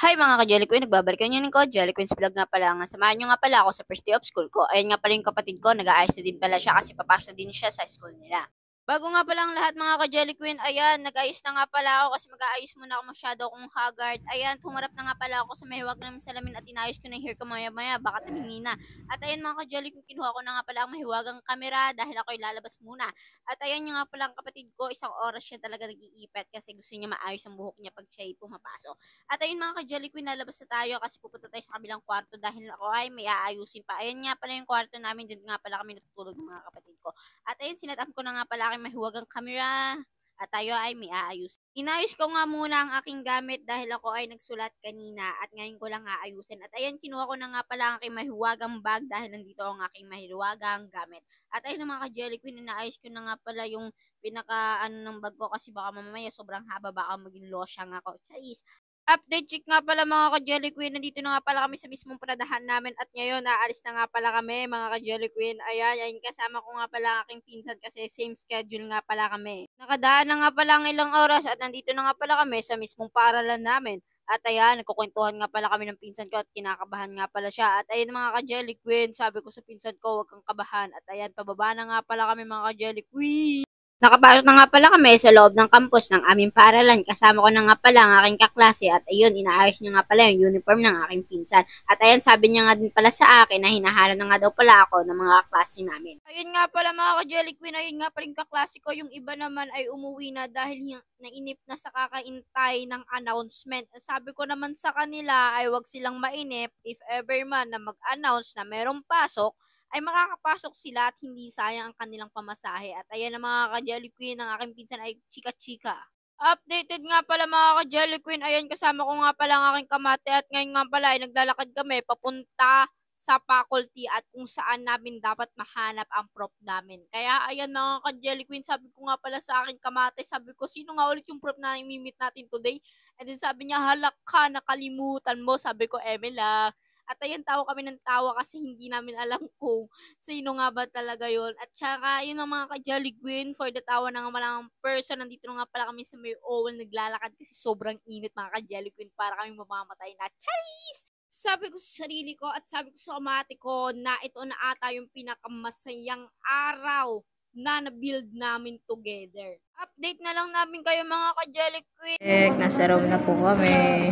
Hi mga ka-Jelly Queen, nagbabalik ang yun ko, Jelly Queen's Vlog nga pala nga. Samahan nyo nga pala ako sa first day of school ko. Ayun nga pala yung kapatid ko, nag-aayos na din pala siya kasi papasok na din siya sa school nila. Bago nga pala ang lahat mga ka-Jelly Queen, ayan, nag-ayos na nga pala ako kasi mag-aayos muna ako masyado akong haggard. Ayan, humarap na nga pala ako sa may huwag namin salamin at inayos ko na yung hair ko maya-maya, baka tumingin na. At ayan mga ka-Jelly Queen, kinuha ko na nga pala ang mahiwagang kamera dahil ako'y lalabas muna. At ayan yung nga pala ang kapatid ko, isang oras siya talaga nag-iipit kasi gusto niya maayos ang buhok niya pag siya'y pumapasok. At ayun mga ka-Jelly Queen, lalabas na tayo kasi pupunta tayo sa kabilang kwarto dahil ako ay may aayusin pa. Ayan nga pala yung kwarto namin, dyan nga pala kami natutulog ng mga kapatid ko. At ayun, sinat-up ko na nga pala aking mahiwagang camera at tayo ay may aayusin. Inayos ko nga muna ang aking gamit dahil ako ay nagsulat kanina at ngayon ko lang aayusin. At ayan, kinuha ko na nga pala ang aking mahiwagang bag dahil nandito ang aking mahiwagang gamit. At ayun mga ka-Jelly Queen, inaayos ko na nga pala yung pinaka ng bag ko kasi baka mamaya sobrang haba, baka maging losyang ako. Charis! Update check nga pala mga ka-Jelly Queen, nandito na nga pala kami sa mismong paradahan namin at ngayon aalis na nga pala kami mga ka-Jelly Queen. Ayan, kasama ko nga pala ang aking pinsan kasi same schedule nga pala kami. Nakadaan na nga pala ang ilang oras at nandito na nga pala kami sa mismong paaralan namin. At ayan, nagkukwentuhan nga pala kami ng pinsan ko at kinakabahan nga pala siya. At ayan mga ka-Jelly Queen, sabi ko sa pinsan ko, huwag kang kabahan. At ayan, pababa na nga pala kami mga ka-Jelly Queen. Nakapasok na nga pala kami sa loob ng campus ng aming paaralan. Kasama ko na nga pala ang aking kaklase at ayun, inaayos niya nga pala yung uniform ng aking pinsan. At ayun, sabi niya nga din pala sa akin na hinahanap na nga daw pala ako ng mga kaklase namin. Ayun nga pala mga ka-Jelly Queen, ayun nga pala yung kaklase ko. Yung iba naman ay umuwi na dahil nainip na sa kakaintay ng announcement. Sabi ko naman sa kanila ay wag silang mainip if ever man na mag-announce na merong pasok ay makakapasok sila at hindi sayang ang kanilang pamasahe. At ayan na mga ka-Jelly Queen, ang aking pinsan ay chika-chika. Updated nga pala mga ka-Jelly Queen, ayan kasama ko nga pala ang aking kamate at ngayon nga pala ay naglalakad kami papunta sa faculty at kung saan namin dapat mahanap ang prof namin. Kaya ayan mga ka-Jelly Queen, sabi ko nga pala sa aking kamate, sabi ko sino nga ulit yung prof na imimit natin today? And then sabi niya, halak ka, nakalimutan mo. Sabi ko, Emela. At ayan, tawa kami ng tawa kasi hindi namin alam kung sino nga ba talaga yon. At saka, yun ang mga ka-Jolly Queen, for the tawa na nga malang person. Nandito na nga pala kami sa may owl naglalakad kasi sobrang init mga ka-Jolly Queen para kami mamamatay na. Charis! Sabi ko sa sarili ko at sabi ko sa kamati ko na ito na ata yung pinakamasayang araw na na-build namin together. Update na lang namin kayo mga ka-Jelly Queen. Nasa room na po kami.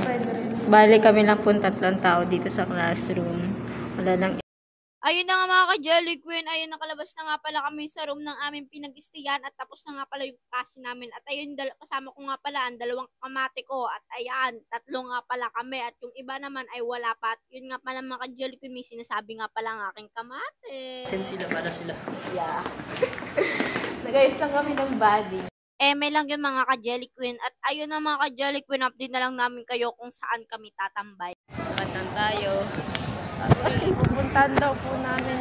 Bali kami lang po 3 tao dito sa classroom. Wala lang. Ayun na nga mga ka-Jelly Queen, ayun nakalabas na nga pala kami sa room ng aming pinag-istayan at tapos na nga pala yung klase namin. At ayun, kasama ko nga pala ang dalawang kamate ko at ayan, 3 nga pala kami at yung iba naman ay wala pa. At yun nga pala mga ka-Jelly Queen, may sinasabi nga pala ang aking kamate. Sila pala sila. Yeah. Nag-ayos lang kami ng body. May lang yun mga ka-Jelly Queen. At ayun na mga ka-Jelly Queen, update na lang namin kayo kung saan kami tatambay. Nakatan tayo. Pupuntahan daw po namin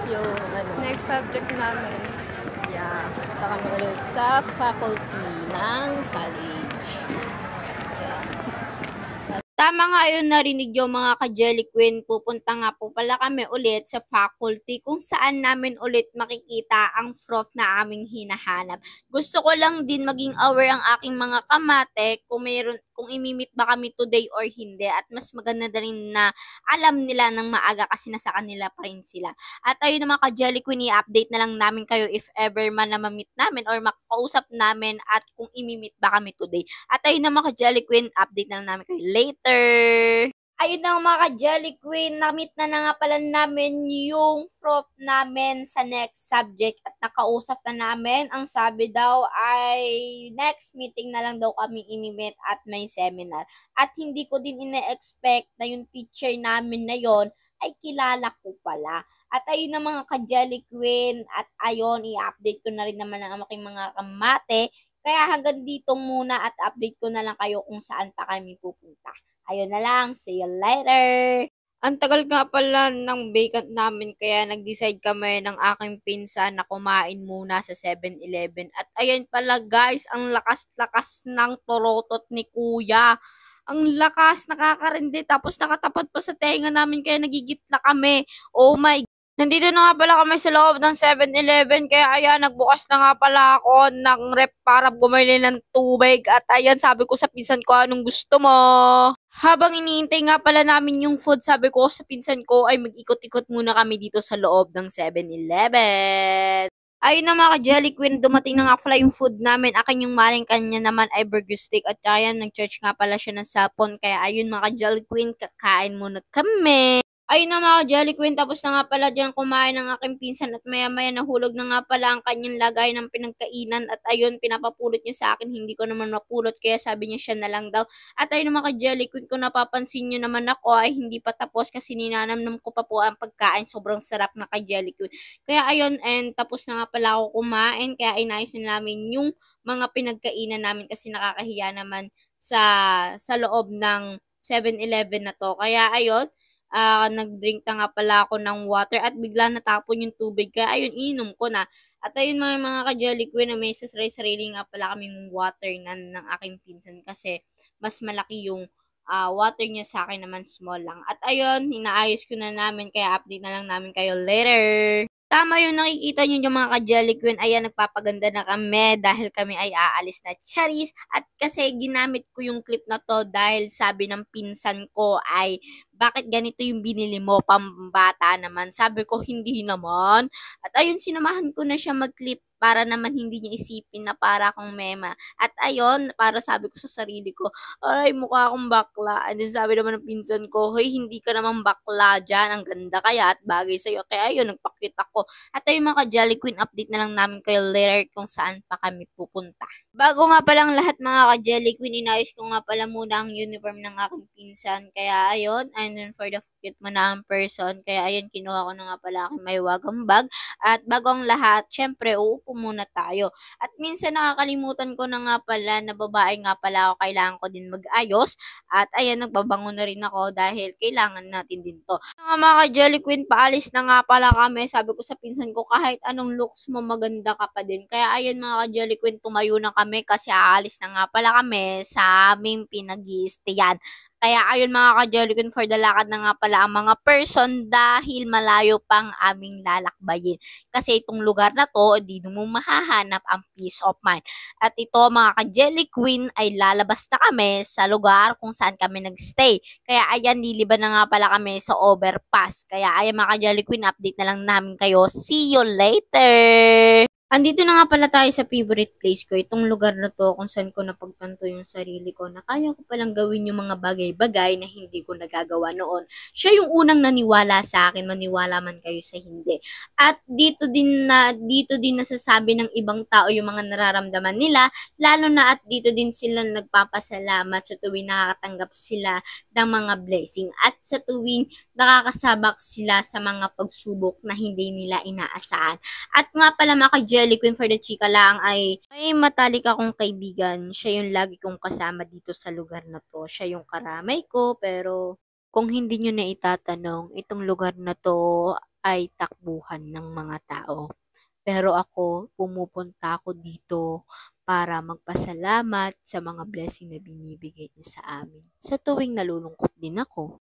yung ano, next subject namin. Yeah. Punta kami ulit sa faculty ng college. Tama nga yun, narinig yung mga ka-Jelly Queen, pupunta nga po pala kami ulit sa faculty kung saan namin ulit makikita ang prof na aming hinahanap. Gusto ko lang din maging aware ang aking mga kamate kung imimit ba kami today or hindi at mas maganda na rin na alam nila ng maaga kasi nasa kanila pa rin sila. At ayun mga ka-Jelly Queen, i-update na lang namin kayo if ever man na ma-meet namin or makakausap namin at kung imimit ba kami today. At ayun na mga ka-Jelly Queen, update na lang namin kayo later. Ayun na mga ka-Jelly Queen, na-meet na nga pala namin yung prof namin sa next subject at nakausap na namin. Ang sabi daw ay next meeting na lang daw kami imimit at may seminar. At hindi ko din ina-expect na yung teacher namin na yon ay kilala ko pala. At ayun na mga ka-Jelly Queen at ayun, i-update ko na rin naman ang aking mga kamate. Kaya hanggang dito muna at update ko na lang kayo kung saan pa kami pupunta. Ayun na lang. See you later! Ang tagal nga pala ng vacant namin kaya nag-decide kami ng aking pinsan na kumain muna sa 7-Eleven. At ayan pala guys, ang lakas-lakas ng torotot ni Kuya. Ang lakas, nakakarindi. Tapos nakatapat pa sa tenga namin kaya nagigitla kami. Oh my God. Nandito na nga pala kami sa loob ng 7-Eleven kaya ayan, nagbukas na nga pala ako ng rep para bumili ng tubig at ayan, sabi ko sa pinsan ko, anong gusto mo? Habang iniintay nga pala namin yung food, sabi ko sa pinsan ko ay mag-ikot-ikot muna kami dito sa loob ng 7-Eleven. Ayun na mga ka-Jelly Queen, dumating na nga pala yung food namin. Akin yung maling kanya naman ay burger steak. At kaya nag-charge nga pala siya ng sapon. Kaya ayun mga ka-Jelly Queen, kakain muna kami. Ayun na mga Jelly Queen, tapos na nga pala dyan kumain ng aking pinsan at maya-maya nahulog na nga pala ang kanyang lagay ng pinagkainan at ayun, pinapapulot niya sa akin, hindi ko naman mapulot kaya sabi niya siya na lang daw. At ayun na mga Jelly Queen, kung napapansin niyo naman ako ay hindi pa tapos kasi ninanamnam ko pa po ang pagkain, sobrang sarap na kay Jelly Queen. Kaya ayun, and tapos na nga pala ako kumain, kaya inayos na namin yung mga pinagkainan namin kasi nakakahiya naman sa loob ng 7-Eleven na to. Kaya ayun, nag-drink na nga pala ako ng water at bigla natapon yung tubig. Kaya ayun, ininom ko na. At ayun mga ka-Jelly Queen, na may sarili nga pala kaming water ng aking pinsan kasi mas malaki yung water niya sa akin naman small lang. At ayun, inaayos ko na namin kaya update na lang namin kayo later. Tama yung nakikita nyo yung mga ka-Jelly Queen. Ayan, nagpapaganda na kami dahil kami ay aalis na charis. At kasi ginamit ko yung clip na to dahil sabi ng pinsan ko ay bakit ganito yung binili mo, pambata naman? Sabi ko, hindi naman. At ayun, sinamahan ko na siya mag-clip para naman hindi niya isipin na para akong mema. At ayun, para sabi ko sa sarili ko, ay, mukha akong bakla. And then sabi naman ng pinsan ko, hoy, hindi ka naman bakla dyan. Ang ganda kaya at bagay sa'yo. Kaya ayun, nagpakit ako. At ayun mga Jelly Queen, update na lang namin kayo later kung saan pa kami pupunta. Bago nga palang lahat mga ka-Jelly Queen, inayos ko nga pala muna ang uniform ng aking pinsan. Kaya ayun, and then for the cute mo na ang person. Kaya ayun, kinuha ko na nga pala aking may wagang bag. At bago ang lahat, syempre, uupo muna tayo. At minsan nakakalimutan ko na nga pala na babae nga pala ako, kailangan ko din mag-ayos. At ayan, nagbabango na rin ako dahil kailangan natin din to. Mga ka-Jelly Queen, paalis na nga pala kami. Sabi ko sa pinsan ko, kahit anong looks mo, maganda ka pa din. Kaya ayun mga ka-Jelly Queen, tumayo na kami kasi aalis na nga pala kami sa aming pinag-i-stayan. Kaya ayun mga ka-Jelly Queen, for the lakad na nga pala ang mga person dahil malayo pang aming lalakbayin. Kasi itong lugar na to, di mo mahahanap ang peace of mind. At ito mga ka-Jelly Queen ay lalabas na kami sa lugar kung saan kami nagstay. Kaya ayan, liliban na nga pala kami sa overpass. Kaya ayan mga ka-Jelly Queen, update na lang namin kayo. See you later! Andito na nga pala tayo sa favorite place ko. Itong lugar na to kung saan ko napagtanto yung sarili ko na kaya ko palang gawin yung mga bagay-bagay na hindi ko nagagawa noon. Siya yung unang naniwala sa akin, maniwala man kayo sa hindi. At dito din nasasabi ng ibang tao yung mga nararamdaman nila, lalo na at dito din sila nagpapasalamat sa tuwing nakakatanggap sila ng mga blessing at sa tuwing nakakasabak sila sa mga pagsubok na hindi nila inaasahan. At nga pala mga Jelly Queen, for the chika lang ay may matalik akong kaibigan. Siya yung lagi kong kasama dito sa lugar na to. Siya yung karamay ko, pero kung hindi nyo na itatanong, itong lugar na to ay takbuhan ng mga tao. Pero ako, pumupunta ako dito para magpasalamat sa mga blessing na binibigay niya sa amin. Sa tuwing nalulungkot din ako.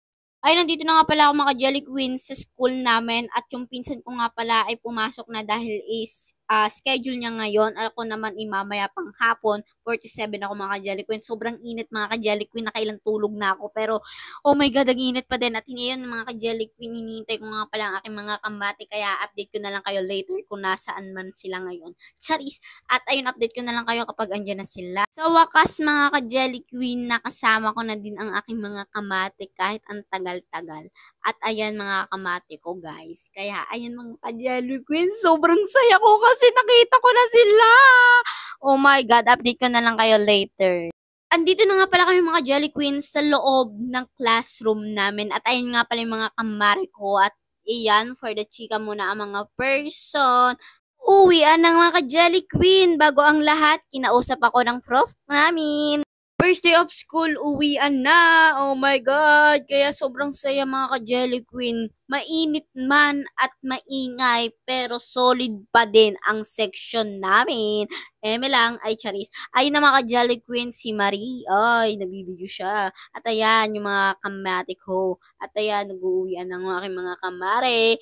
Ay, nandito na nga pala ako mga Jelly Queen sa school namin at yung pinsan ko nga pala ay pumasok na dahil is schedule niya ngayon. Ako naman mamaya pang hapon, 47 ako mga Jelly Queen. Sobrang init mga ka-Jelly Queen, nakailang tulog na ako. Pero, oh my God, ang init pa din. At ngayon mga ka-Jelly Queen, hinihintay ko nga pala ang aking mga kambati. Kaya update ko na lang kayo later kung nasaan man sila ngayon. Charis! At ayun, update ko na lang kayo kapag andyan na sila. Sa wakas mga ka-Jelly Queen, nakasama ko na din ang aking mga kamati kahit ang tagal-tagal. At ayan mga kamati ko guys. Kaya ayan mga ka-Jelly Queen, sobrang saya ko kasi nakita ko na sila. Oh my God, update ko na lang kayo later. Andito na nga pala kami mga Jelly Queens sa loob ng classroom namin. At ayun nga pala yung mga kamari ko. At iyan, for the chika muna ang mga person. Uwian ng mga Jelly Queen. Bago ang lahat, kinausap ako ng prof namin. First day of school, uwian na. Oh my God. Kaya sobrang saya mga ka-Jelly Queen. Mainit man at maingay, pero solid pa din ang section namin. Eme lang, ay charis. Ayun na mga ka-Jelly Queen, si Marie. Ay, nabibidyo siya. At ayan, yung mga kamate ko. At ayan, nag-uuwian ng aking mga kamare.